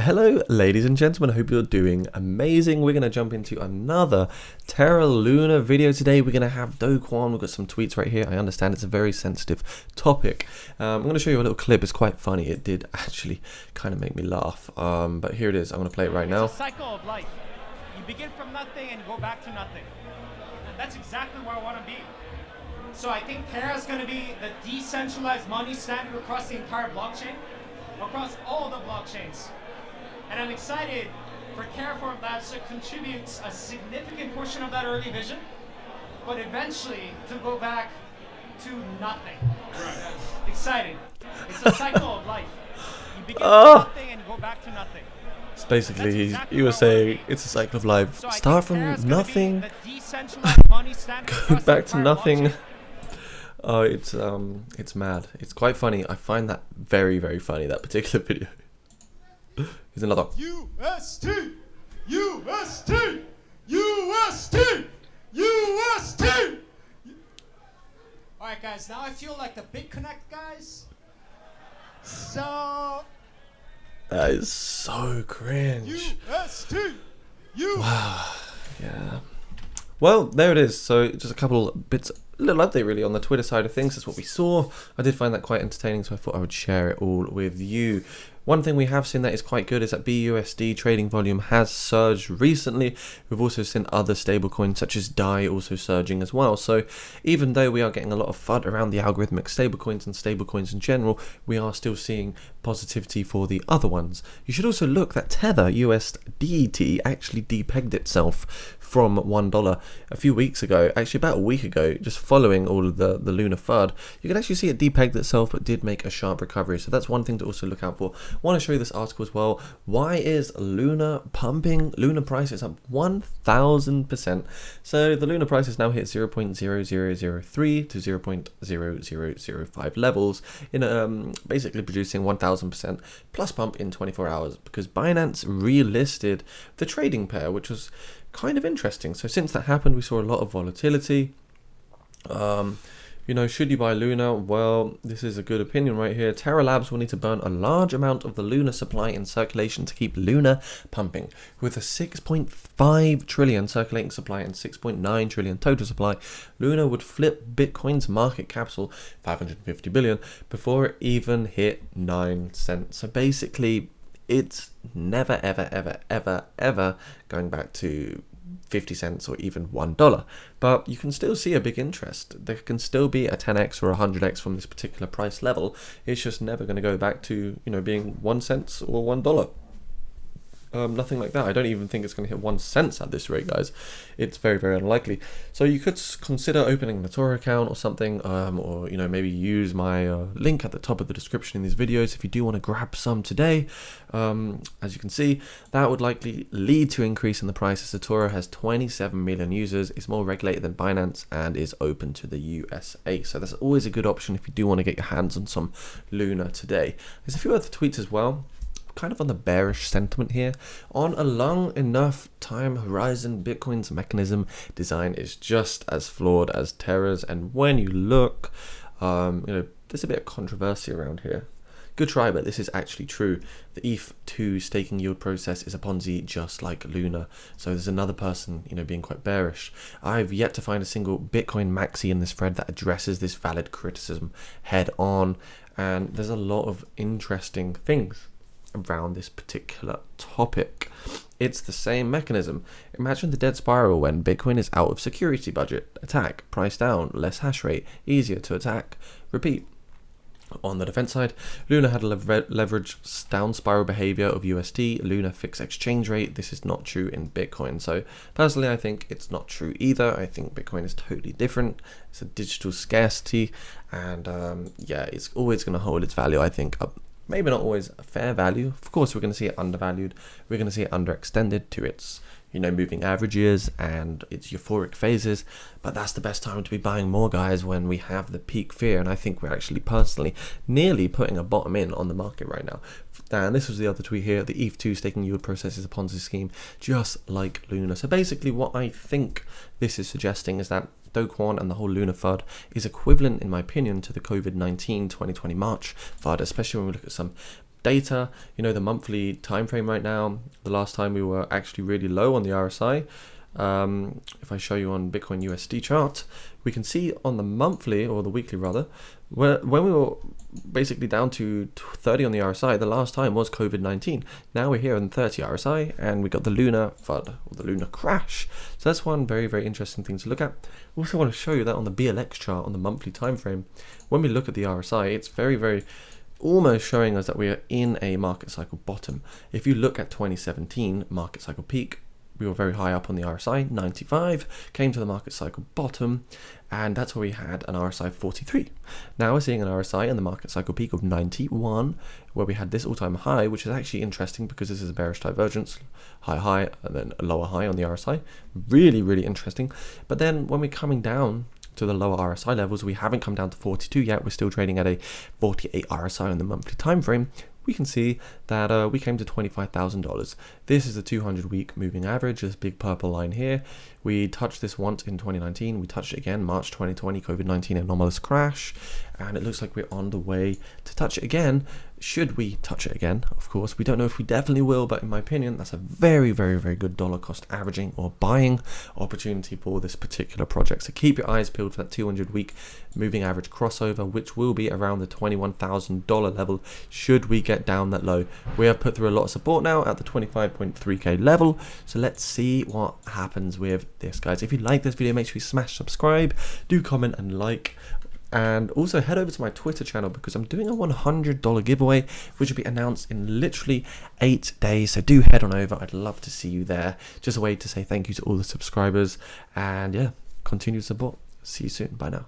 Hello ladies and gentlemen, I hope you're doing amazing. We're going to jump into another Terra Luna video today. We're going to have Kwon. We've got some tweets right here. I understand it's a very sensitive topic. I'm going to show you a little clip. It's quite funny. It did actually kind of make me laugh. But here it is. I'm going to play it right now. It's a cycle of life. You begin from nothing and go back to nothing. And that's exactly where I want to be. So I think Terra is going to be the decentralized money standard across the entire blockchain, across all the blockchains. And I'm excited for Terraform Labs to contribute a significant portion of that early vision, but eventually to go back to nothing. Right. Excited. It's a cycle of life. You begin from nothing and go back to nothing. It's basically, you were saying it's a cycle of life. So Start from nothing, go back to nothing. Oh, it's mad. It's quite funny. I find that very, very funny, that particular video. Here's another. UST! UST! UST! UST! Alright guys, now I feel like the Bitconnect guys. So... That is so cringe. UST! Wow. Yeah. Well, there it is. So just a couple bits, a little update really on the Twitter side of things. That's what we saw. I did find that quite entertaining, so I thought I would share it all with you. One thing we have seen that is quite good is that BUSD trading volume has surged recently. We've also seen other stablecoins such as DAI also surging as well. So even though we are getting a lot of FUD around the algorithmic stablecoins and stablecoins in general, we are still seeing positivity for the other ones. You should also look that Tether USDT actually depegged itself from $1 a few weeks ago, actually about a week ago, just following all of the Luna FUD. You can actually see it depegged itself but did make a sharp recovery. So that's one thing to also look out for. I want to show you this article as well. Why is Luna pumping? Luna price is up 1000%. So the Luna price has now hit 0.0003 to 0.0005 levels in basically producing 1000% plus pump in 24 hours because Binance relisted the trading pair, which was kind of interesting. So since that happened, we saw a lot of volatility. You know, should you buy Luna? Well, this is a good opinion right here. Terra Labs will need to burn a large amount of the Luna supply in circulation to keep Luna pumping. With a 6.5 trillion circulating supply and 6.9 trillion total supply, Luna would flip Bitcoin's market capital, 550 billion, before it even hit 9 cents. So basically, it's never, ever, ever, ever, ever going back to 50 cents or even $1, but you can still see a big interest. There can still be a 10x or 100x from this particular price level. It's just never going to go back to, you know, being 1 cent or $1. Nothing like that. I don't even think it's going to hit 1 cent at this rate, guys. It's very, very unlikely. So you could consider opening a Terra account or something, or you know, maybe use my link at the top of the description in these videos if you do want to grab some today. As you can see, that would likely lead to increase in the price as the Terra has 27 million users, is more regulated than Binance, and is open to the USA. So that's always a good option if you do want to get your hands on some Luna today. There's a few other tweets as well. Kind of on the bearish sentiment here. On a long enough time horizon, Bitcoin's mechanism design is just as flawed as Terra's, and when you look, you know, there's a bit of controversy around here. Good try, but this is actually true. The ETH2 staking yield process is a Ponzi just like Luna. So there's another person, you know, being quite bearish. I've yet to find a single Bitcoin maxi in this thread that addresses this valid criticism head on, and there's a lot of interesting things around this particular topic. It's the same mechanism. Imagine the dead spiral when Bitcoin is out of security budget. Attack, price down, less hash rate, easier to attack. Repeat. On the defense side, Luna had a leverage down spiral behavior of USD, Luna fixed exchange rate. This is not true in Bitcoin. So personally, I think it's not true either. I think Bitcoin is totally different. It's a digital scarcity, and yeah, it's always going to hold its value, I think, up. Maybe not always a fair value. Of course, we're going to see it undervalued. We're going to see it underextended to its, you know, moving averages and its euphoric phases. But that's the best time to be buying more, guys, when we have the peak fear. And I think we're actually personally nearly putting a bottom in on the market right now. And this was the other tweet here. The ETH2 staking yield process is a Ponzi scheme, just like Luna. So basically what I think this is suggesting is that Kwon and the whole Luna FUD is equivalent, in my opinion, to the COVID-19 2020 March FUD, especially when we look at some data, the monthly time frame right now. The last time we were actually really low on the RSI. If I show you on Bitcoin USD chart, we can see on the monthly, or the weekly rather, when we were basically down to 30 on the RSI, the last time was COVID-19. Now we're here on 30 RSI, and we got the lunar FUD, or the lunar crash. So that's one very, very interesting thing to look at. I also want to show you that on the BLX chart on the monthly time frame, when we look at the RSI, it's very, very almost showing us that we are in a market cycle bottom. If you look at 2017 market cycle peak, we were very high up on the RSI, 95, came to the market cycle bottom, and that's where we had an RSI 43. Now we're seeing an RSI in the market cycle peak of 91, where we had this all-time high, which is actually interesting because this is a bearish divergence, high, and then a lower high on the RSI. Really, really interesting. But then when we're coming down to the lower RSI levels, we haven't come down to 42 yet. We're still trading at a 48 RSI on the monthly time frame. We can see that we came to $25,000. This is the 200-week moving average, this big purple line here. We touched this once in 2019. We touched it again March 2020, COVID-19 anomalous crash. And it looks like we're on the way to touch it again. Should we touch it again? Of course, we don't know if we definitely will, but in my opinion, that's a very, very, very good dollar cost averaging or buying opportunity for this particular project. So keep your eyes peeled for that 200-week moving average crossover, which will be around the $21,000 level should we get down that low. We have put through a lot of support now at the 25.3k level. So let's see what happens with this, guys. If you like this video, make sure you smash subscribe, do comment and like. And also head over to my Twitter channel because I'm doing a $100 giveaway, which will be announced in literally 8 days. So do head on over. I'd love to see you there. Just a way to say thank you to all the subscribers. And yeah, continue to support. See you soon. Bye now.